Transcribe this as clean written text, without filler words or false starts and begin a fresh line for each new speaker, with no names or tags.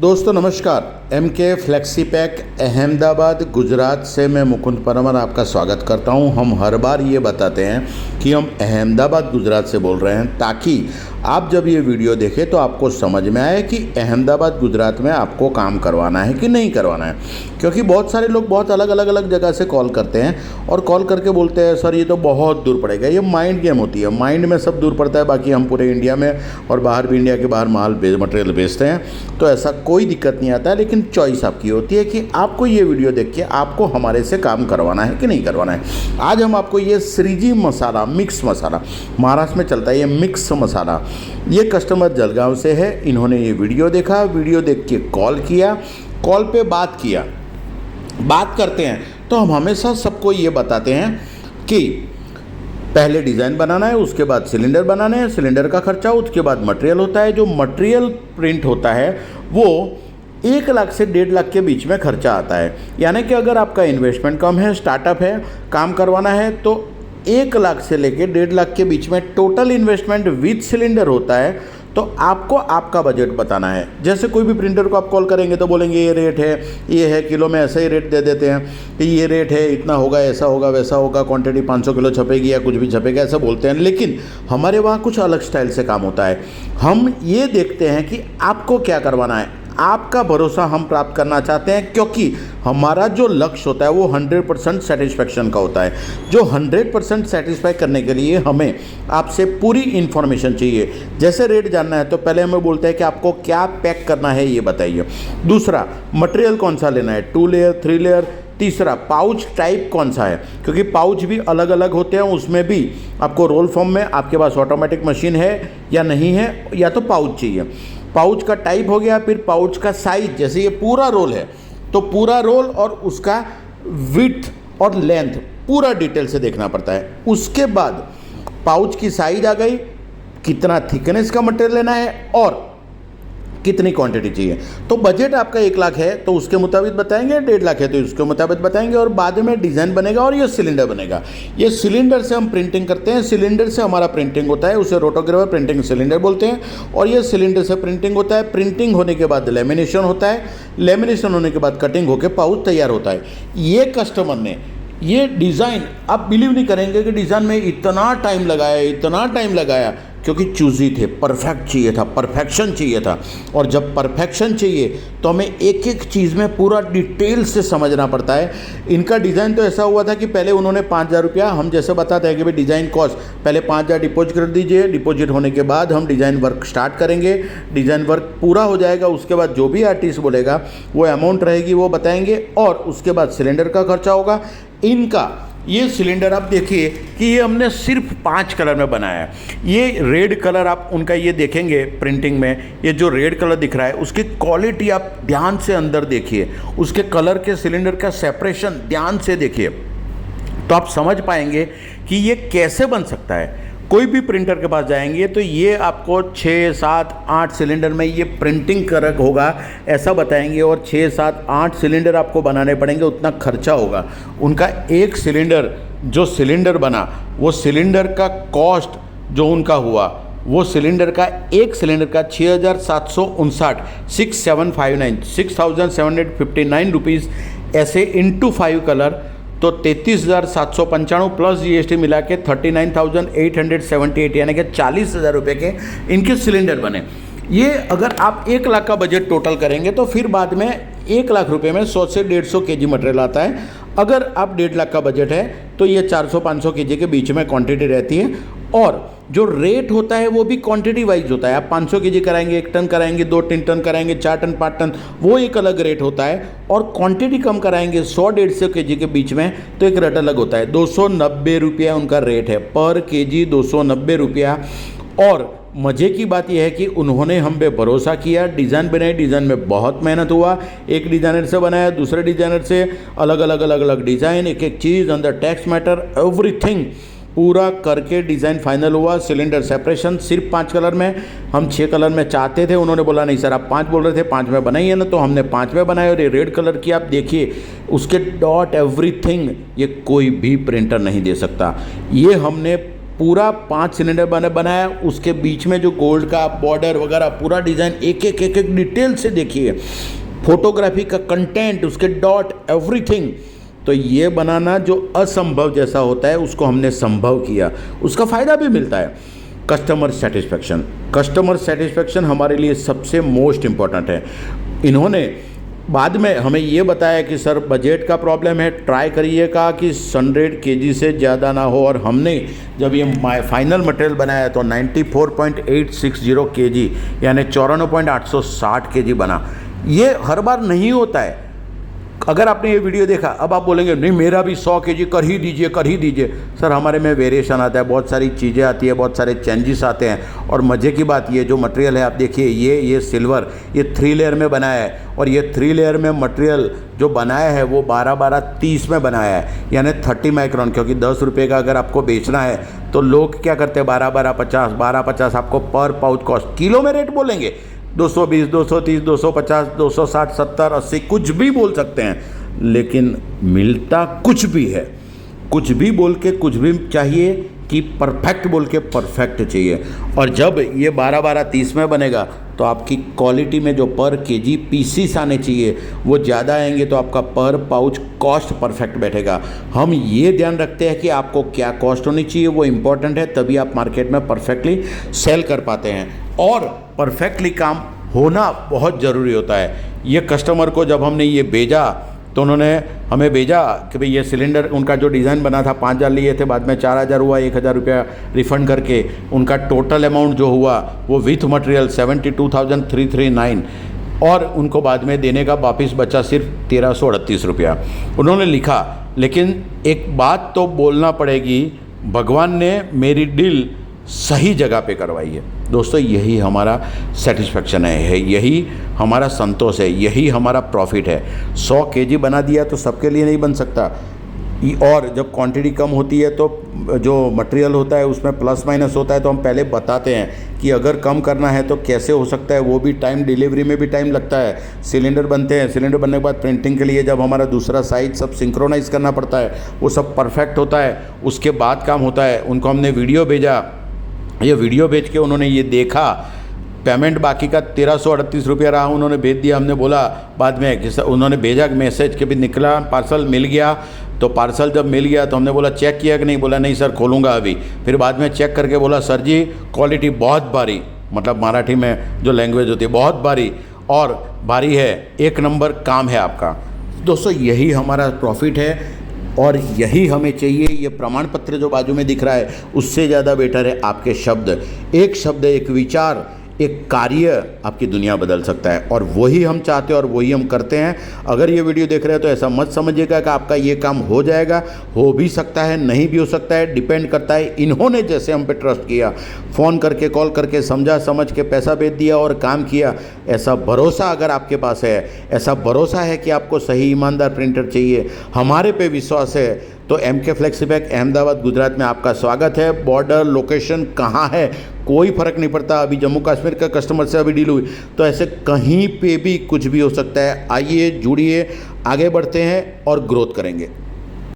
दोस्तों नमस्कार। MK flexi pack Ahmedabad Gujarat से मैं मुकुंद परमार आपका स्वागत करता हूं। हम हर बार ये बताते हैं कि हम अहमदाबाद गुजरात से बोल रहे हैं ताकि आप जब ये वीडियो देखें तो आपको समझ में आए कि अहमदाबाद गुजरात में आपको काम करवाना है कि नहीं करवाना है। क्योंकि बहुत सारे लोग बहुत अलग जगह से कॉल करते हैं और कॉल करके बोलते हैं सर ये तो बहुत दूर पड़ेगा। ये माइंड गेम होती है, माइंड में सब दूर पड़ता है, बाकी हम पूरे इंडिया में और बाहर भी इंडिया के बाहर मटेरियल बेचते हैं, तो ऐसा कोई दिक्कत नहीं आता है। लेकिन चॉइस आपकी होती है कि आपको ये वीडियो देख के आपको हमारे से काम करवाना है कि नहीं करवाना है। आज हम आपको ये श्रीजी मसाला, मिक्स मसाला, महाराष्ट्र में चलता है ये मिक्स मसाला, ये कस्टमर जलगांव से है। इन्होंने ये वीडियो देखा, वीडियो देख के कॉल किया, कॉल पे बात करते हैं तो हम हमेशा सबको ये बताते हैं कि पहले डिज़ाइन बनाना है, उसके बाद सिलेंडर बनाने हैं, सिलेंडर का खर्चा, उसके बाद मटेरियल होता है। जो मटेरियल प्रिंट होता है वो 1 लाख से 1.5 लाख के बीच में खर्चा आता है। यानी कि अगर आपका इन्वेस्टमेंट कम है, स्टार्टअप है, काम करवाना है, तो 1 लाख से लेके 1.5 लाख के बीच में टोटल इन्वेस्टमेंट विद सिलेंडर होता है। तो आपको आपका बजट बताना है। जैसे कोई भी प्रिंटर को आप कॉल करेंगे तो बोलेंगे ये रेट है, ये है, किलो में ऐसा ही रेट दे देते हैं कि ये रेट है, इतना होगा, ऐसा होगा, वैसा होगा, क्वांटिटी 500 किलो छपेगी या कुछ भी छपेगा, ऐसा बोलते हैं। लेकिन हमारे वहाँ कुछ अलग स्टाइल से काम होता है। हम ये देखते हैं कि आपको क्या करवाना है, आपका भरोसा हम प्राप्त करना चाहते हैं, क्योंकि हमारा जो लक्ष्य होता है वो 100% सेटिस्फैक्शन का होता है। जो 100% सेटिस्फाई करने के लिए हमें आपसे पूरी इन्फॉर्मेशन चाहिए। जैसे रेट जानना है तो पहले हमें बोलते हैं कि आपको क्या पैक करना है ये बताइए। दूसरा, मटेरियल कौन सा लेना है, 2 लेयर 3 लेयर। तीसरा, पाउच टाइप कौन सा है, क्योंकि पाउच भी अलग अलग होते हैं, उसमें भी आपको रोल फॉर्म में आपके पास ऑटोमेटिक मशीन है या नहीं है, या तो पाउच चाहिए। पाउच का टाइप हो गया, फिर पाउच का साइज, जैसे ये पूरा रोल है तो पूरा रोल और उसका विड्थ और लेंथ पूरा डिटेल से देखना पड़ता है। उसके बाद पाउच की साइज आ गई, कितना थिकनेस का मटेरियल लेना है और कितनी क्वांटिटी चाहिए। तो बजट आपका 1 लाख है तो उसके मुताबिक बताएंगे, 1.5 लाख है तो उसके मुताबिक बताएंगे, और बाद में डिज़ाइन बनेगा और ये सिलेंडर बनेगा। ये सिलेंडर से हम प्रिंटिंग करते हैं, सिलेंडर से हमारा प्रिंटिंग होता है, उसे रोटोग्राफर प्रिंटिंग सिलेंडर बोलते हैं। और ये सिलेंडर से प्रिंटिंग होता है, प्रिंटिंग होने के बाद लेमिनेशन होता है, लेमिनेशन होने के बाद कटिंग होकर पाउच तैयार होता है। ये कस्टमर ने ये डिज़ाइन, आप बिलीव नहीं करेंगे कि डिज़ाइन में इतना टाइम लगाया, क्योंकि चूज़ी थे, परफेक्ट चाहिए था, परफेक्शन चाहिए था। और जब परफेक्शन चाहिए तो हमें एक एक चीज़ में पूरा डिटेल से समझना पड़ता है। इनका डिज़ाइन तो ऐसा हुआ था कि पहले उन्होंने 5,000 रुपया, हम जैसे बताते हैं कि भाई डिज़ाइन कॉस्ट पहले 5,000 डिपॉजिट कर दीजिए, डिपॉजिट होने के बाद हम डिज़ाइन वर्क स्टार्ट करेंगे, डिज़ाइन वर्क पूरा हो जाएगा, उसके बाद जो भी आर्टिस्ट बोलेगा वो अमाउंट रहेगी वो बताएंगे, और उसके बाद सिलेंडर का खर्चा होगा। इनका ये सिलेंडर आप देखिए कि ये हमने सिर्फ 5 कलर में बनाया है। ये रेड कलर आप उनका ये देखेंगे प्रिंटिंग में, ये जो रेड कलर दिख रहा है उसकी क्वालिटी आप ध्यान से अंदर देखिए, उसके कलर के सिलेंडर का सेपरेशन ध्यान से देखिए तो आप समझ पाएंगे कि ये कैसे बन सकता है। कोई भी प्रिंटर के पास जाएंगे तो ये आपको 6, 7, 8 सिलेंडर में ये प्रिंटिंग कर होगा ऐसा बताएंगे, और 6, 7, 8 सिलेंडर आपको बनाने पड़ेंगे, उतना खर्चा होगा। उनका एक सिलेंडर, जो सिलेंडर बना वो सिलेंडर का कॉस्ट जो उनका हुआ वो सिलेंडर का, एक सिलेंडर का 6,759 6,759 रुपीज़, ऐसे इंटू 5 कलर तो 33,795 प्लस GST मिला के 39,878, यानी कि 40,000 रुपये के इनके सिलेंडर बने। ये अगर आप 1 लाख का बजट टोटल करेंगे तो फिर बाद में 1 लाख रुपए में 100 से 150 kg मटेरियल आता है। अगर आप 1.5 लाख का बजट है तो ये 400-500 kg के बीच में क्वांटिटी रहती है, और जो रेट होता है वो भी क्वांटिटी वाइज होता है। आप 500 kg कराएंगे, 1 टन कराएंगे, 2 टन कराएंगे, 4 टन 5 टन, वो एक अलग रेट होता है। और क्वांटिटी कम कराएंगे 100-150 kg के बीच में तो एक रेट अलग होता है। 290 रुपया उनका रेट है पर kg, 290 रुपया। और मज़े की बात यह है कि उन्होंने हम पे भरोसा किया, डिज़ाइन बनाई, डिज़ाइन में बहुत मेहनत हुआ, एक डिज़ाइनर से बनाया, दूसरे डिज़ाइनर से अलग डिज़ाइन, एक एक चीज़ अंदर टेक्स्ट मैटर एवरीथिंग पूरा करके डिज़ाइन फाइनल हुआ। सिलेंडर सेपरेशन सिर्फ 5 कलर में, हम 6 कलर में चाहते थे, उन्होंने बोला नहीं सर आप 5 बोल रहे थे, 5 में बनाइए ना, तो हमने 5 में बनाए। और ये रेड कलर की आप देखिए उसके डॉट एवरीथिंग, ये कोई भी प्रिंटर नहीं दे सकता। ये हमने पूरा 5 सिलेंडर बनाया, उसके बीच में जो गोल्ड का बॉर्डर वगैरह पूरा डिज़ाइन एक एक डिटेल से देखिए, फोटोग्राफी का कंटेंट, उसके डॉट, एवरीथिंग। तो ये बनाना जो असंभव जैसा होता है उसको हमने संभव किया, उसका फ़ायदा भी मिलता है। कस्टमर सेटिस्फेक्शन हमारे लिए सबसे मोस्ट इम्पॉर्टेंट है। इन्होंने बाद में हमें ये बताया कि सर बजट का प्रॉब्लम है, ट्राई करिएगा कि 100 kg से ज़्यादा ना हो। और हमने जब ये फाइनल मटेरियल बनाया तो 94.860 kg यानी 94.860 kg बना। ये हर बार नहीं होता है। अगर आपने ये वीडियो देखा, अब आप बोलेंगे नहीं मेरा भी 100 kg कर ही दीजिए। सर हमारे में वेरिएशन आता है, बहुत सारी चीज़ें आती है, बहुत सारे चेंजेस आते हैं। और मज़े की बात ये जो मटेरियल है आप देखिए, ये सिल्वर, ये 3 लेयर में बनाया है। और ये 3 लेयर में मटेरियल जो बनाया है वो 12-12-30 में बनाया है, यानी 30 माइक्रोन। क्योंकि 10 रुपये का अगर आपको बेचना है तो लोग क्या करते हैं 12-50 आपको पर पाउच कॉस्ट, किलो में रेट बोलेंगे 220, 230, 250, 260, 70, 80 कुछ भी बोल सकते हैं, लेकिन मिलता कुछ भी है। कुछ भी बोल के कुछ भी चाहिए कि परफेक्ट बोल के परफेक्ट चाहिए। और जब ये 12-12-30 में बनेगा तो आपकी क्वालिटी में जो पर केजी पीसीस आने चाहिए वो ज़्यादा आएंगे, तो आपका पर पाउच कॉस्ट परफेक्ट बैठेगा। हम ये ध्यान रखते हैं कि आपको क्या कॉस्ट होनी चाहिए, वो इम्पॉर्टेंट है, तभी आप मार्केट में परफेक्टली सेल कर पाते हैं। और परफेक्टली काम होना बहुत ज़रूरी होता है। ये कस्टमर को जब हमने ये भेजा तो उन्होंने हमें भेजा कि भाई ये सिलेंडर, उनका जो डिज़ाइन बना था 5,000 लिए थे, बाद में 4,000 हुआ, 1,000 रुपया रिफ़ंड करके उनका टोटल अमाउंट जो हुआ वो विथ मटेरियल 72,339, और उनको बाद में देने का वापस बचा सिर्फ 1,338 रुपया उन्होंने लिखा। लेकिन एक बात तो बोलना पड़ेगी, भगवान ने मेरी डील सही जगह पे करवाई है। दोस्तों यही हमारा सेटिस्फेक्शन है, यही हमारा संतोष है, यही हमारा प्रॉफिट है। 100 kg बना दिया तो सबके लिए नहीं बन सकता, और जब क्वांटिटी कम होती है तो जो मटेरियल होता है उसमें प्लस माइनस होता है, तो हम पहले बताते हैं कि अगर कम करना है तो कैसे हो सकता है। वो भी टाइम, डिलीवरी में भी टाइम लगता है। सिलेंडर बनते हैं, सिलेंडर बनने के बाद प्रिंटिंग के लिए जब हमारा दूसरा साइज सब सिंक्रोनाइज करना पड़ता है, वो सब परफेक्ट होता है, उसके बाद काम होता है। उनको हमने वीडियो भेजा, ये वीडियो भेज के उन्होंने ये देखा, पेमेंट बाकी का 1,338 रुपया रहा, उन्होंने भेज दिया। हमने बोला बाद में कि उन्होंने भेजा मैसेज कि भी निकला, पार्सल मिल गया। तो पार्सल जब मिल गया तो हमने बोला चेक किया कि नहीं, बोला नहीं सर खोलूँगा अभी। फिर बाद में चेक करके बोला सर जी क्वालिटी बहुत भारी, मतलब मराठी में जो लैंग्वेज होती है बहुत भारी, और भारी है, 1 नंबर काम है आपका। दोस्तों यही हमारा प्रॉफिट है और यही हमें चाहिए। ये प्रमाण पत्र जो बाजू में दिख रहा है उससे ज़्यादा बेटर है आपके शब्द। एक शब्द, एक विचार, एक कार्य आपकी दुनिया बदल सकता है, और वही हम चाहते हैं और वही हम करते हैं। अगर ये वीडियो देख रहे हैं तो ऐसा मत समझिएगा कि आपका ये काम हो जाएगा, हो भी सकता है, नहीं भी हो सकता है, डिपेंड करता है इन्होंने जैसे हम पे ट्रस्ट किया, फ़ोन करके, कॉल करके, समझा समझ के पैसा भेज दिया और काम किया। ऐसा भरोसा अगर आपके पास है, ऐसा भरोसा है कि आपको सही ईमानदार प्रिंटर चाहिए, हमारे पे विश्वास है, तो MK फ्लेक्सीपैक अहमदाबाद गुजरात में आपका स्वागत है। बॉर्डर लोकेशन कहाँ है कोई फ़र्क नहीं पड़ता। अभी जम्मू कश्मीर का कस्टमर से अभी डील हुई, तो ऐसे कहीं पे भी कुछ भी हो सकता है। आइए, जुड़िए, आगे बढ़ते हैं और ग्रोथ करेंगे।